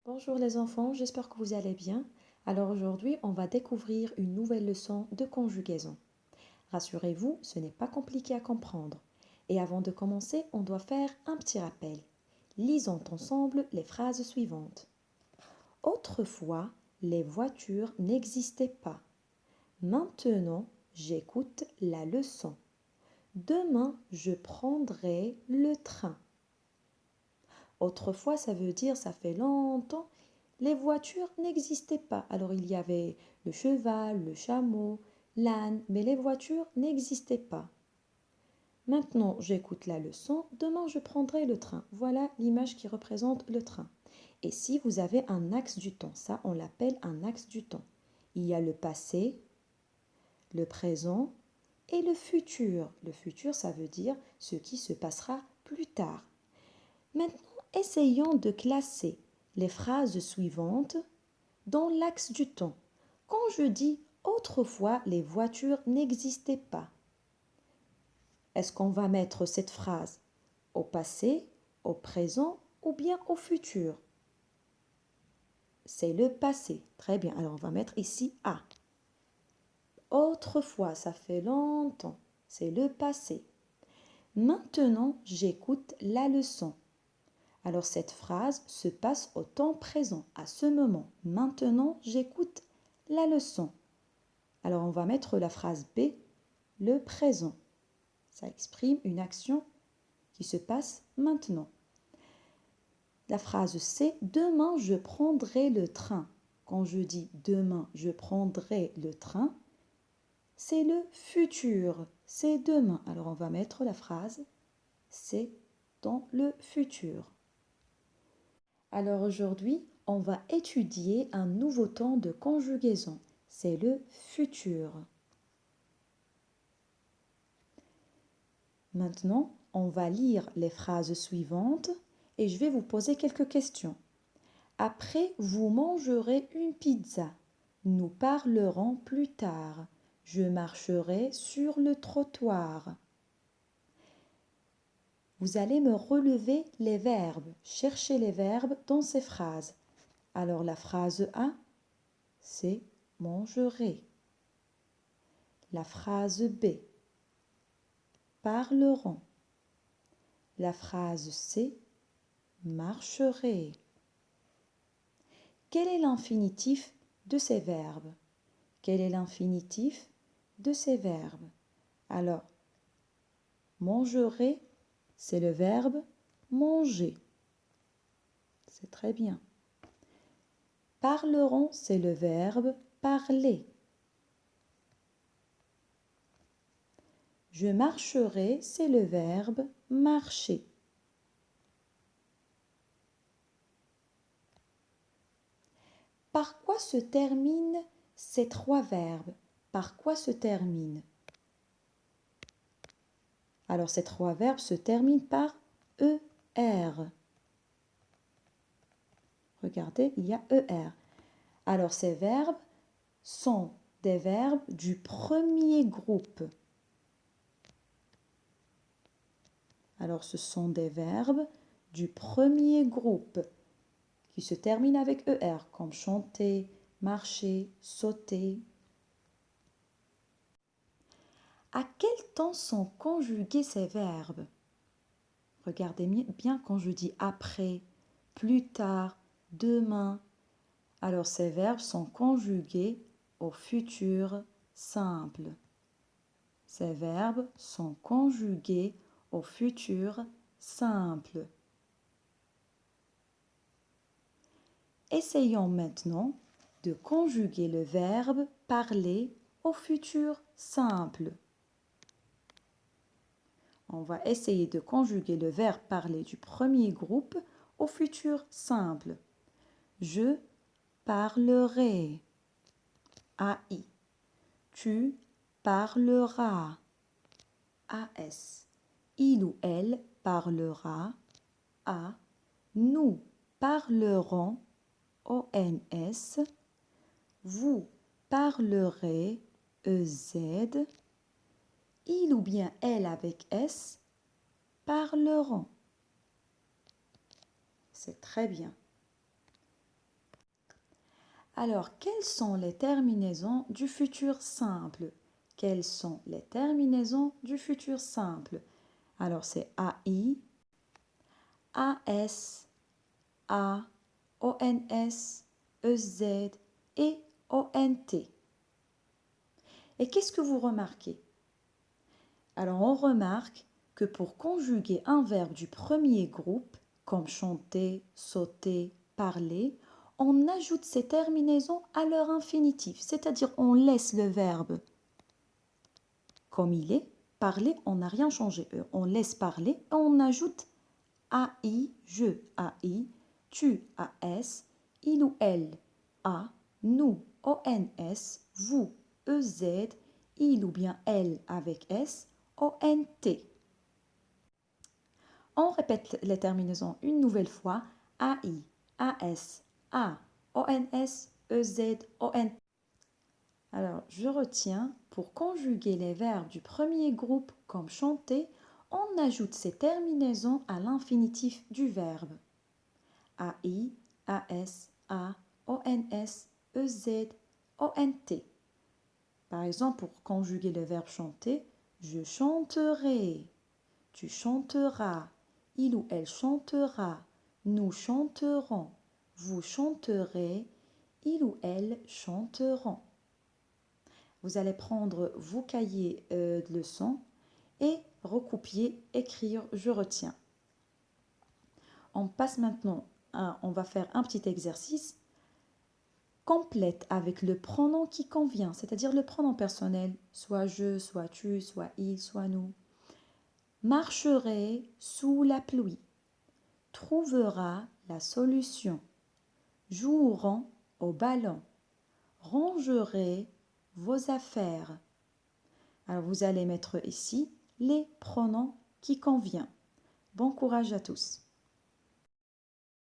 Bonjour les enfants, j'espère que vous allez bien. Alors aujourd'hui, on va découvrir une nouvelle leçon de conjugaison. Rassurez-vous, ce n'est pas compliqué à comprendre. Et avant de commencer, on doit faire un petit rappel. Lisons ensemble les phrases suivantes. Autrefois, les voitures n'existaient pas. Maintenant, j'écoute la leçon. Demain, je prendrai le train. Autrefois, ça veut dire ça fait longtemps, les voitures n'existaient pas. Alors il y avait le cheval, le chameau, l'âne, mais les voitures n'existaient pas. Maintenant, j'écoute la leçon, demain je prendrai le train. Voilà l'image qui représente le train. Et si vous avez un axe du temps, ça on l'appelle un axe du temps. Il y a le passé, le présent et le futur. Le futur, ça veut dire ce qui se passera plus tard. Maintenant, essayons de classer les phrases suivantes dans l'axe du temps. Quand je dis autrefois, les voitures n'existaient pas, est-ce qu'on va mettre cette phrase au passé, au présent ou bien au futur? C'est le passé. Très bien. Alors on va mettre ici A. Autrefois, ça fait longtemps. C'est le passé. Maintenant, j'écoute la leçon. Alors cette phrase se passe au temps présent, à ce moment. Maintenant, j'écoute la leçon. Alors on va mettre la phrase B, le présent. Ça exprime une action qui se passe maintenant. La phrase C, demain je prendrai le train. Quand je dis demain je prendrai le train, c'est le futur, c'est demain. Alors on va mettre la phrase C dans le futur. Alors aujourd'hui, on va étudier un nouveau temps de conjugaison. C'est le futur. Maintenant, on va lire les phrases suivantes et je vais vous poser quelques questions. Après, vous mangerez une pizza. Nous parlerons plus tard. Je marcherai sur le trottoir. Vous allez me relever les verbes. Cherchez les verbes dans ces phrases. Alors la phrase A, c'est mangerai. La phrase B, parleront. La phrase C, marcherai. Quel est l'infinitif de ces verbes? Quel est l'infinitif de ces verbes? Alors, mangerai, c'est le verbe manger. C'est très bien. Parleront, c'est le verbe parler. Je marcherai, c'est le verbe marcher. Par quoi se terminent ces trois verbes? Par quoi se terminent? Alors ces trois verbes se terminent par ER. Regardez, il y a ER. Alors ces verbes sont des verbes du premier groupe. Alors ce sont des verbes du premier groupe qui se terminent avec ER, comme chanter, marcher, sauter. À quel temps sont conjugués ces verbes? Regardez bien quand je dis après, plus tard, demain. Alors ces verbes sont conjugués au futur simple. Ces verbes sont conjugués au futur simple. Essayons maintenant de conjuguer le verbe parler au futur simple. On va essayer de conjuguer le verbe parler du premier groupe au futur simple. Je parlerai. AI. Tu parleras. AS. Il ou elle parlera. A. Nous parlerons. ONS. Vous parlerez. EZ. Il ou bien elle avec S parleront. C'est très bien. Alors, quelles sont les terminaisons du futur simple? Quelles sont les terminaisons du futur simple? Alors, c'est AI, AS, A, ONS, EZ et ONT. Et qu'est-ce que vous remarquez? Alors, on remarque que pour conjuguer un verbe du premier groupe, comme chanter, sauter, parler, on ajoute ces terminaisons à leur infinitif, c'est-à-dire on laisse le verbe comme il est, parler, on n'a rien changé. On laisse parler et on ajoute AI, je, AI, tu, AS, il ou elle, A, nous, ONS, vous, EZ, il ou bien elle avec S, ONT. On répète les terminaisons une nouvelle fois. AI, AS, A, ONS, EZ, ONT. Alors, je retiens, pour conjuguer les verbes du premier groupe comme chanter, on ajoute ces terminaisons à l'infinitif du verbe. AI, AS, A, ONS, EZ, ONT. Par exemple, pour conjuguer le verbe chanter, je chanterai, tu chanteras, il ou elle chantera, nous chanterons, vous chanterez, il ou elle chanteront. Vous allez prendre vos cahiers de leçons et recopier, écrire, je retiens. On passe maintenant on va faire un petit exercice. Complète avec le pronom qui convient, c'est-à-dire le pronom personnel, soit je, soit tu, soit il, soit nous. Marcherai sous la pluie, trouvera la solution, joueront au ballon, rangerez vos affaires. Alors vous allez mettre ici les pronoms qui conviennent. Bon courage à tous.